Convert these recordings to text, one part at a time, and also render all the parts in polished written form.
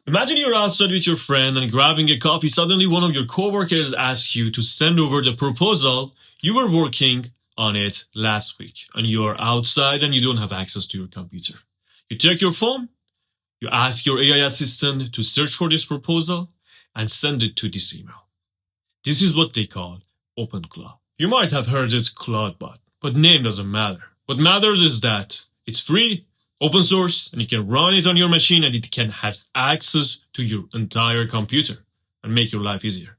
Imagine you're outside with your friend and grabbing a coffee. Suddenly, one of your coworkers asks you to send over the proposal you were working on it last week, and you're outside and you don't have access to your computer. You take your phone, you ask your AI assistant to search for this proposal and send it to this email. This is what they call Openclaw. You might have heard it Claudebot, but name doesn't matter. What matters is that it's free, open source, and you can run it on your machine, and it can has access to your entire computer and make your life easier.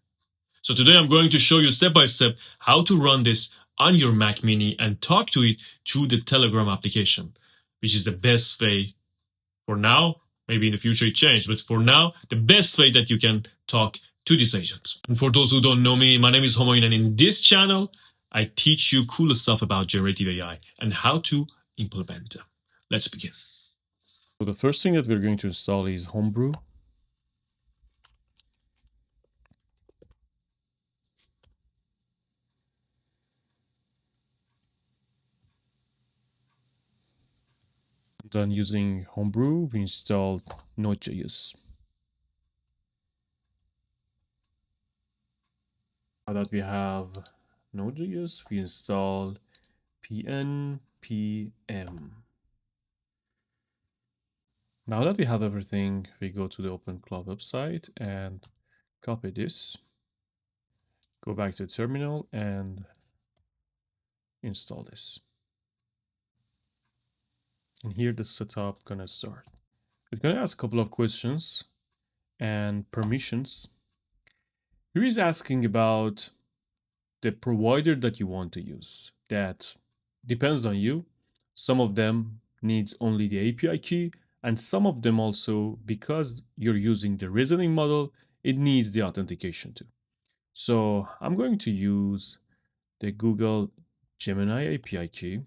So today I'm going to show you step by step how to run this on your Mac Mini and talk to it through the Telegram application, which is the best way for now. Maybe in the future it changes, but for now, the best way that you can talk to this agent. And for those who don't know me, my name is Homoin, and in this channel, I teach you cool stuff about generative AI and how to implement them. Let's begin. So the first thing that we're going to install is HomeBrew. Then using HomeBrew, we installed Node.js. Now that we have Node.js, we install Pnpm. Now that we have everything, we go to the Openclaw website and copy this, go back to the terminal and install this. And here the setup gonna start. It's gonna ask a couple of questions and permissions. Here is asking about the provider that you want to use. That depends on you. Some of them needs only the API key, and some of them also, because you're using the reasoning model, it needs the authentication too. So I'm going to use the Google Gemini API key,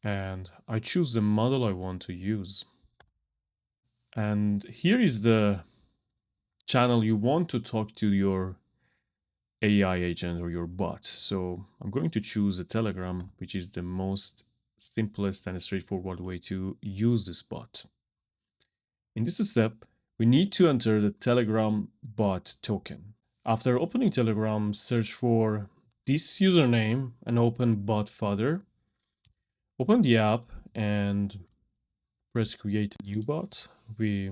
and I choose the model I want to use. And here is the channel you want to talk to your AI agent or your bot. So I'm going to choose a Telegram, which is the most simplest and straightforward way to use this bot. In this step, we need to enter the Telegram bot token. After opening Telegram, search for this username and open bot fodder. Open the app and press create a new bot. We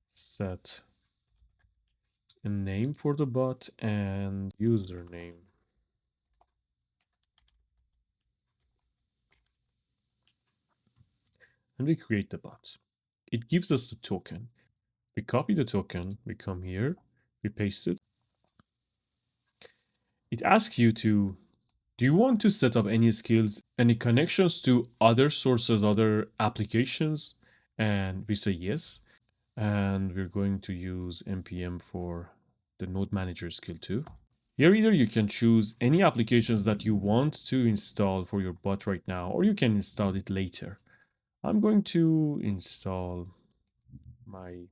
set a name for the bot and username. And we create the bot. It gives us the token. We copy the token, we come here, we paste it. It asks you to, do you want to set up any skills, any connections to other sources, other applications? And we say yes. And we're going to use npm for the node manager skill too. Here either you can choose any applications that you want to install for your bot right now, or you can install it later. I'm going to install my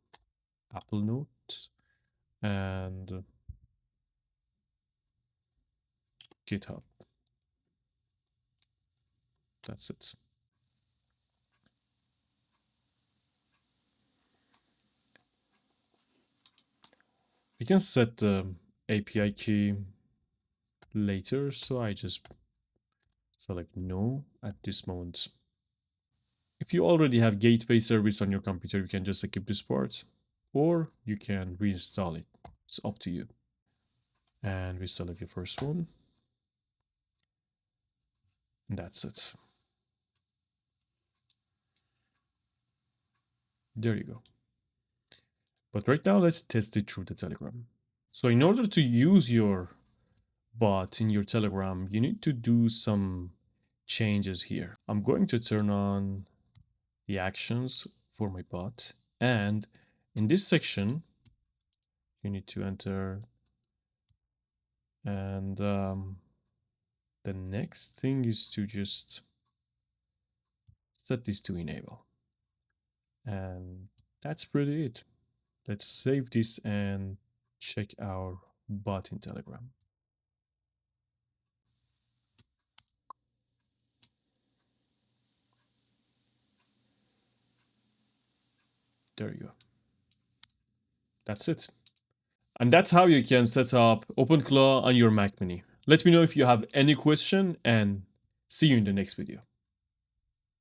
Apple Note and GitHub. That's it. We can set the API key later, so I just select no at this moment. If you already have gateway service on your computer, you can just skip this part, or you can reinstall it. It's up to you. And we select the first one. And that's it. There you go. But right now, let's test it through the Telegram. So in order to use your bot in your Telegram, you need to do some changes here. I'm going to turn on the actions for my bot. And in this section, you need to enter. And the next thing is to just set this to enable. And that's pretty it. Let's save this and check our bot in Telegram. There you go. That's it. And that's how you can set up Openclaw on your Mac Mini. Let me know if you have any question, and see you in the next video.